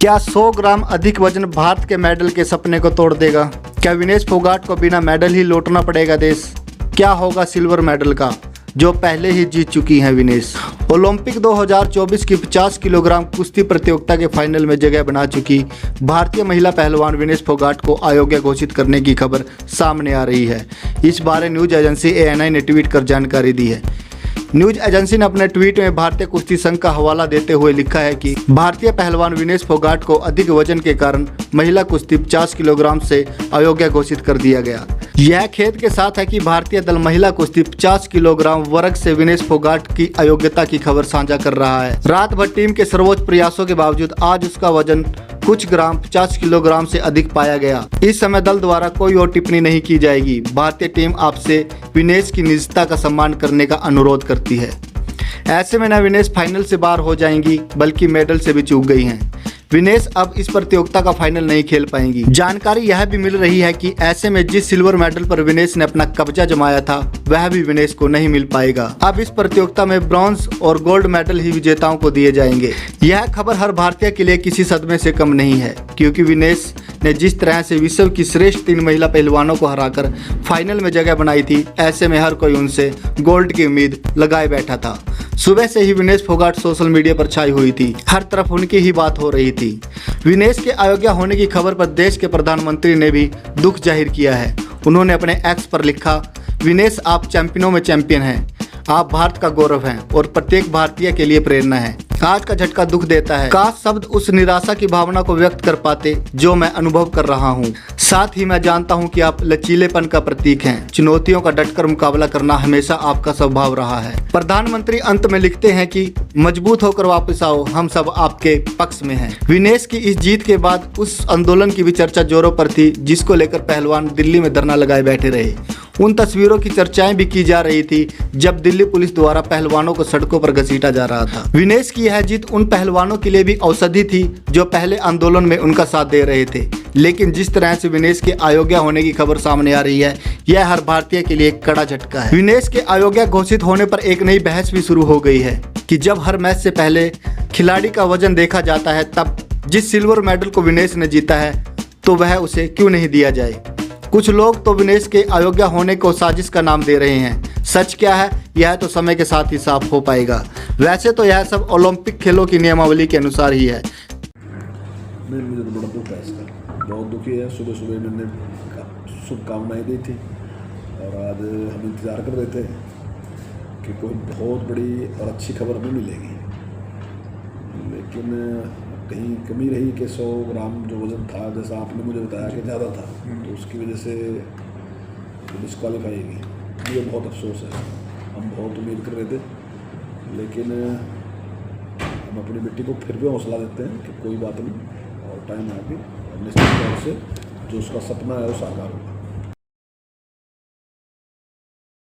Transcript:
क्या 100 ग्राम अधिक वजन भारत के मेडल के सपने को तोड़ देगा? क्या विनेश फोगाट को बिना मेडल ही लौटना पड़ेगा देश? क्या होगा सिल्वर मेडल का, जो पहले ही जीत चुकी हैं विनेश? ओलंपिक 2024 की 50 किलोग्राम कुश्ती प्रतियोगिता के फाइनल में जगह बना चुकी भारतीय महिला पहलवान विनेश फोगाट को अयोग्य घोषित करने की खबर सामने आ रही है। इस बारे न्यूज एजेंसी ANI ने ट्वीट कर जानकारी दी है। न्यूज एजेंसी ने अपने ट्वीट में भारतीय कुश्ती संघ का हवाला देते हुए लिखा है कि भारतीय पहलवान विनेश फोगाट को अधिक वजन के कारण महिला कुश्ती 50 किलोग्राम से अयोग्य घोषित कर दिया गया। यह खेद के साथ है कि भारतीय दल महिला कुश्ती 50 किलोग्राम वर्ग से विनेश फोगाट की अयोग्यता की खबर साझा कर रहा है। रात भर टीम के सर्वोच्च प्रयासों के बावजूद आज उसका वजन कुछ ग्राम 50 किलोग्राम से अधिक पाया गया। इस समय दल द्वारा कोई और टिप्पणी नहीं की जाएगी। भारतीय टीम आपसे विनेश की निजता का सम्मान करने का अनुरोध करती है। ऐसे में न विनेश फाइनल से बाहर हो जाएंगी बल्कि मेडल से भी चूक गई हैं। विनेश अब इस प्रतियोगिता का फाइनल नहीं खेल पाएंगी। जानकारी यह भी मिल रही है कि ऐसे में जिस सिल्वर मेडल पर विनेश ने अपना कब्जा जमाया था वह भी विनेश को नहीं मिल पाएगा। अब इस प्रतियोगिता में ब्रॉन्ज और गोल्ड मेडल ही विजेताओं को दिए जाएंगे। यह खबर हर भारतीय के लिए किसी सदमे से कम नहीं है, क्योंकि विनेश ने जिस तरह से विश्व की श्रेष्ठ 3 महिला पहलवानों को हराकर फाइनल में जगह बनाई थी, ऐसे में हर कोई उनसे गोल्ड की उम्मीद लगाए बैठा था। सुबह से ही विनेश फोगाट सोशल मीडिया पर छाई हुई थी। हर तरफ उनकी ही बात हो रही थी। विनेश के अयोग्य होने की खबर पर देश के प्रधानमंत्री ने भी दुख जाहिर किया है। उन्होंने अपने एक्स पर लिखा, विनेश आप चैंपियनों में चैंपियन हैं, आप भारत का गौरव हैं और प्रत्येक भारतीय के लिए प्रेरणा है। आज का झटका दुख देता है। काश शब्द उस निराशा की भावना को व्यक्त कर पाते जो मैं अनुभव कर रहा हूँ। साथ ही मैं जानता हूँ कि आप लचीलेपन का प्रतीक हैं। चुनौतियों का डटकर मुकाबला करना हमेशा आपका स्वभाव रहा है। प्रधानमंत्री अंत में लिखते हैं कि मजबूत होकर वापस आओ, हम सब आपके पक्ष में हैं। विनेश की इस जीत के बाद उस आंदोलन की भी चर्चा जोरों पर थी जिसको लेकर पहलवान दिल्ली में धरना लगाए बैठे रहे। उन तस्वीरों की चर्चाएं भी की जा रही थी जब दिल्ली पुलिस द्वारा पहलवानों को सड़कों पर घसीटा जा रहा था। विनेश की यह जीत उन पहलवानों के लिए भी औषधि थी जो पहले आंदोलन में उनका साथ दे रहे थे। लेकिन जिस तरह से विनेश के अयोग्य होने की खबर सामने आ रही है, यह हर भारतीय के लिए एक कड़ा झटका है। विनेश के अयोग्य घोषित होने पर एक नई बहस भी शुरू हो गई है कि जब हर मैच से पहले खिलाड़ी का वजन देखा जाता है, तब जिस सिल्वर मेडल को विनेश ने जीता है तो वह उसे क्यों नहीं दिया जाए। कुछ लोग तो विनेश के अयोग्य होने को साजिश का नाम दे रहे हैं। सच क्या है यह तो समय के साथ ही साफ हो पाएगा। वैसे तो यह सब ओलंपिक खेलों की नियमावली के अनुसार ही है। नहीं, मुझे तो बड़ा दुख है इसका, बहुत दुखी है। सुबह सुबह मैंने शुभकामनाएं दी थी और आज हम इंतज़ार कर रहे थे कि कोई बहुत बड़ी और अच्छी खबर हमें मिलेगी, लेकिन कहीं कमी रही कि 100 ग्राम जो वज़न था, जैसा आपने मुझे बताया कि ज़्यादा था, तो उसकी वजह से डिस्क्वालीफाई हुई। मुझे बहुत अफसोस है। हम बहुत उम्मीद कर रहे थे, लेकिन हम अपनी बेटी को फिर भी हौसला देते हैं कि कोई बात नहीं और टाइम आगे निश्चित तौर से जो उसका सपना है वो साकार होगा।